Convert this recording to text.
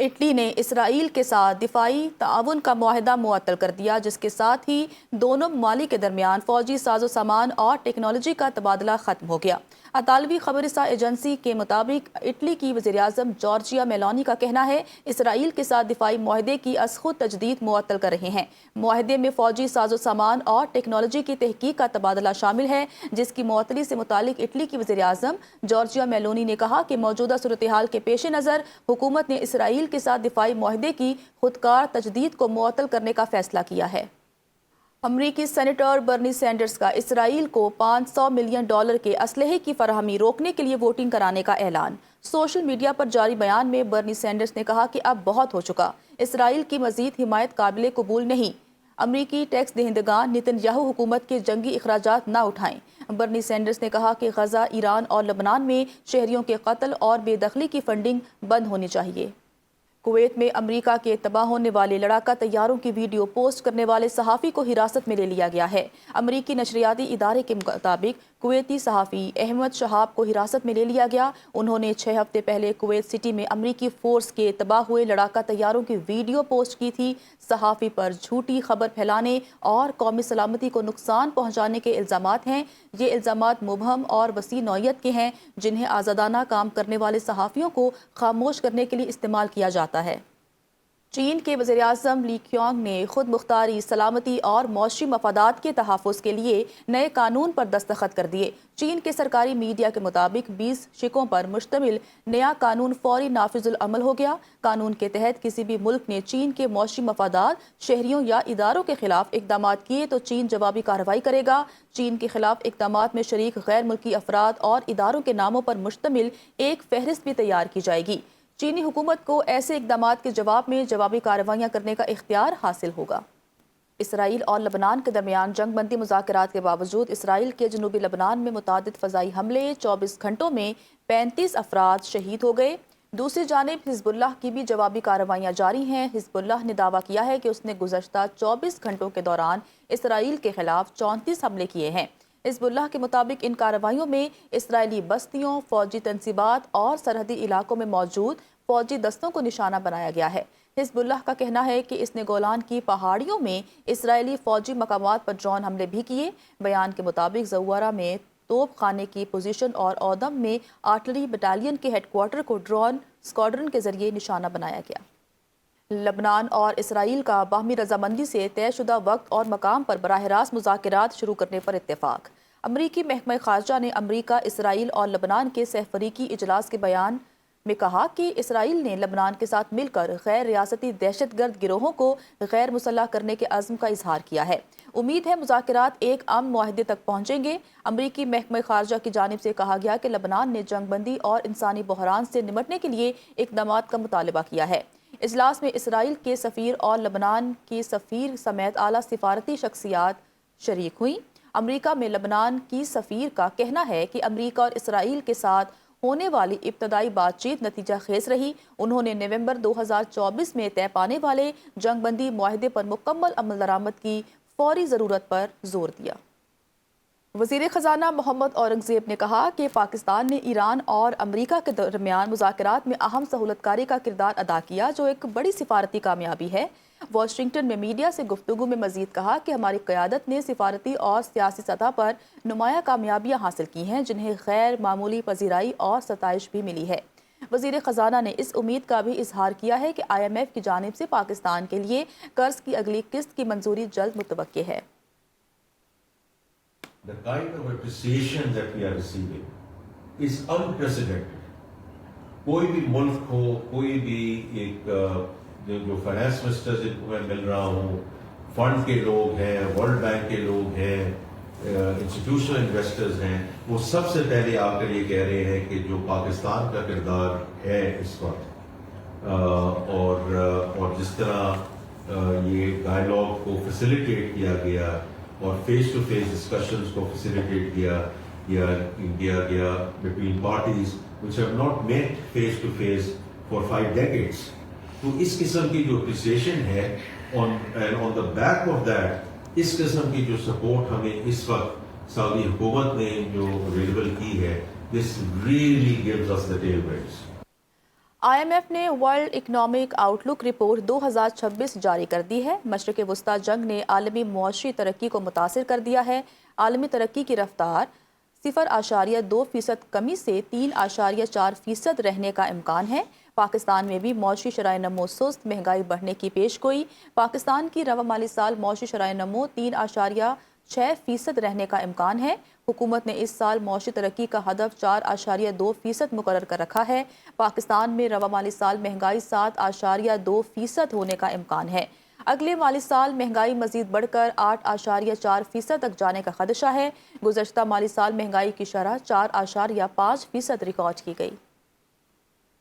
Italy نے اسرائیل کے ساتھ دفاعی تعاون کا معاہدہ معطل کر دیا، جس کے ساتھ ہی دونوں ممالک کے درمیان فوجی ساز و سامان اور ٹیکنالوجی کا تبادلہ ختم ہو گیا۔ اطالوی خبر رساں ایجنسی کے مطابق اٹلی کی وزیراعظم جارجیا میلونی کا کہنا ہے اسرائیل کے ساتھ دفاعی معاہدے کی از خود تجدید معطل کر رہے ہیں۔ معاہدے میں فوجی ساز و سامان اور ٹیکنالوجی کی تحقیق کا تبادلہ شامل ہے، جس کی معطلی سے متعلق اٹلی کی وزیراعظم جارجیا میلونی نے کہا کہ موجودہ صورتحال کے پیش نظر حکومت نے اسرائیل کے ساتھ دفاعی معاہدے کی خودکار تجدید کو معطل کرنے کا فیصلہ کیا ہے۔ امریکی سینیٹر برنی سینڈرز کا اسرائیل کو $500 ملین کے اسلحے کی فراہمی روکنے کے لیے ووٹنگ کرانے کا اعلان۔ سوشل میڈیا پر جاری بیان میں برنی سینڈرز نے کہا کہ اب بہت ہو چکا، اسرائیل کی مزید حمایت قابل قبول نہیں۔ امریکی ٹیکس دہندگان نتن یاہو حکومت کے جنگی اخراجات نہ اٹھائیں۔ برنی سینڈرز نے کہا کہ غزہ، ایران اور لبنان میں شہریوں کے قتل اور بے دخلی کی فنڈنگ بند ہونی چاہیے۔ کویت میں امریکہ کے تباہ ہونے والے لڑاکا طیاروں کی ویڈیو پوسٹ کرنے والے صحافی کو حراست میں لے لیا گیا ہے۔ امریکی نشریاتی ادارے کے مطابق کویتی صحافی احمد شہاب کو حراست میں لے لیا گیا۔ انہوں نے 6 ہفتے پہلے کویت سٹی میں امریکی فورس کے تباہ ہوئے لڑاکا طیاروں کی ویڈیو پوسٹ کی تھی۔ صحافی پر جھوٹی خبر پھیلانے اور قومی سلامتی کو نقصان پہنچانے کے الزامات ہیں۔ یہ الزامات مبہم اور وسیع نوعیت کے ہیں، جنہیں آزادانہ کام کرنے والے صحافیوں کو خاموش کرنے کے لیے استعمال کیا جاتا ہے۔ چین کے وزیراعظم لی کیانگ نے خود مختاری، سلامتی اور معاشی مفادات کے تحفظ کے لیے نئے قانون پر دستخط کر دیے۔ چین کے سرکاری میڈیا کے مطابق 20 شقوں پر مشتمل نیا قانون فوری نافذ العمل ہو گیا۔ قانون کے تحت کسی بھی ملک نے چین کے معاشی مفادات، شہریوں یا اداروں کے خلاف اقدامات کیے تو چین جوابی کارروائی کرے گا۔ چین کے خلاف اقدامات میں شریک غیر ملکی افراد اور اداروں کے ناموں پر مشتمل ایک فہرست بھی تیار کی جائے گی۔ چینی حکومت کو ایسے اقدامات کے جواب میں جوابی کارروائیاں کرنے کا اختیار حاصل ہوگا۔ اسرائیل اور لبنان کے درمیان جنگ بندی مذاکرات کے باوجود اسرائیل کے جنوبی لبنان میں متعدد فضائی حملے، 24 گھنٹوں میں 35 افراد شہید ہو گئے۔ دوسری جانب حزب اللہ کی بھی جوابی کارروائیاں جاری ہیں۔ حزب اللہ نے دعویٰ کیا ہے کہ اس نے گزشتہ 24 گھنٹوں کے دوران اسرائیل کے خلاف 34 حملے کیے ہیں۔ حزب اللہ کے مطابق ان کارروائیوں میں اسرائیلی بستیوں، فوجی تنصیبات اور سرحدی علاقوں میں موجود فوجی دستوں کو نشانہ بنایا گیا ہے۔ حزب اللہ کا کہنا ہے کہ اس نے گولان کی پہاڑیوں میں اسرائیلی فوجی مقامات پر ڈرون حملے بھی کیے۔ بیان کے مطابق زوارہ میں توپ خانے کی پوزیشن اور اودم میں آرٹلری بٹالین کے ہیڈ کوارٹر کو ڈرون اسکواڈرن کے ذریعے نشانہ بنایا گیا۔ لبنان اور اسرائیل کا باہمی رضامندی سے طے شدہ وقت اور مقام پر براہ راست مذاکرات شروع کرنے پر اتفاق۔ امریکی محکمہ خارجہ نے امریکہ، اسرائیل اور لبنان کے سہ فریقی اجلاس کے بیان میں کہا کہ اسرائیل نے لبنان کے ساتھ مل کر غیر ریاستی دہشت گرد گروہوں کو غیر مسلح کرنے کے عزم کا اظہار کیا ہے۔ امید ہے مذاکرات ایک امن معاہدے تک پہنچیں گے۔ امریکی محکمہ خارجہ کی جانب سے کہا گیا کہ لبنان نے جنگ بندی اور انسانی بحران سے نمٹنے کے لیے اقدامات کا مطالبہ کیا ہے۔ اجلاس میں اسرائیل کے سفیر اور لبنان کی سفیر سمیت اعلیٰ سفارتی شخصیات شریک ہوئیں۔ امریکہ میں لبنان کی سفیر کا کہنا ہے کہ امریکہ اور اسرائیل کے ساتھ ہونے والی ابتدائی بات چیت نتیجہ خیز رہی۔ انہوں نے نومبر 2024 میں طے پانے والے جنگ بندی معاہدے پر مکمل عمل درآمد کی فوری ضرورت پر زور دیا۔ وزیر خزانہ محمد اورنگزیب نے کہا کہ پاکستان نے ایران اور امریکہ کے درمیان مذاکرات میں اہم سہولت کاری کا کردار ادا کیا، جو ایک بڑی سفارتی کامیابی ہے۔ واشنگٹن میں میڈیا سے گفتگو میں مزید کہا کہ ہماری قیادت نے سفارتی اور سیاسی سطح پر نمایاں کامیابیاں حاصل کی ہیں، جنہیں غیر معمولی پذیرائی اور ستائش بھی ملی ہے۔ وزیر خزانہ نے اس امید کا بھی اظہار کیا ہے کہ IMF کی جانب سے پاکستان کے لیے قرض کی اگلی قسط کی منظوری جلد متوقع ہے۔ The kind of appreciation that we are receiving is unprecedented. کوئی بھی ملک ہو، کوئی بھی ایک جو فائنانس منسٹر جن کو میں مل رہا ہوں، فنڈ کے لوگ ہیں، ورلڈ بینک کے لوگ ہیں، انسٹیٹیوشنل انویسٹرز ہیں، وہ سب سے پہلے آ کر یہ کہہ رہے ہیں کہ جو پاکستان کا کردار ہے اس وقت اور جس طرح یہ ڈائلاگ کو فیسیلیٹیٹ کیا گیا اور فیس ٹو فیس ڈسکشنز کو فیسیلیٹیٹ کیا گیا between parties which have not met face to face for 5 decades. تو اس قسم کی جو اپریسیشن ہے and on the back of that اس قسم کی جو سپورٹ ہمیں اس وقت سعودی حکومت نے جو اویلیبل کی ہے, this really gives us the tailwinds. IMF نے ورلڈ اکنامک آؤٹ لک رپورٹ 2026 جاری کر دی ہے۔ مشرق وسطی جنگ نے عالمی معاشی ترقی کو متاثر کر دیا ہے۔ عالمی ترقی کی رفتار 0.2% کمی سے 3.4% رہنے کا امکان ہے۔ پاکستان میں بھی معاشی شرح نمو سست، مہنگائی بڑھنے کی پیش گوئی۔ پاکستان کی رواں مالی سال معاشی شرح نمو 3.6% رہنے کا امکان ہے۔ حکومت نے اس سال معاشی ترقی کا ہدف 4.2% مقرر کر رکھا ہے۔ پاکستان میں رواں مالی سال مہنگائی 7.2% ہونے کا امکان ہے۔ اگلے مالی سال مہنگائی مزید بڑھ کر 8.4% تک جانے کا خدشہ ہے۔ گزشتہ مالی سال مہنگائی کی شرح 4.5% ریکارڈ کی گئی۔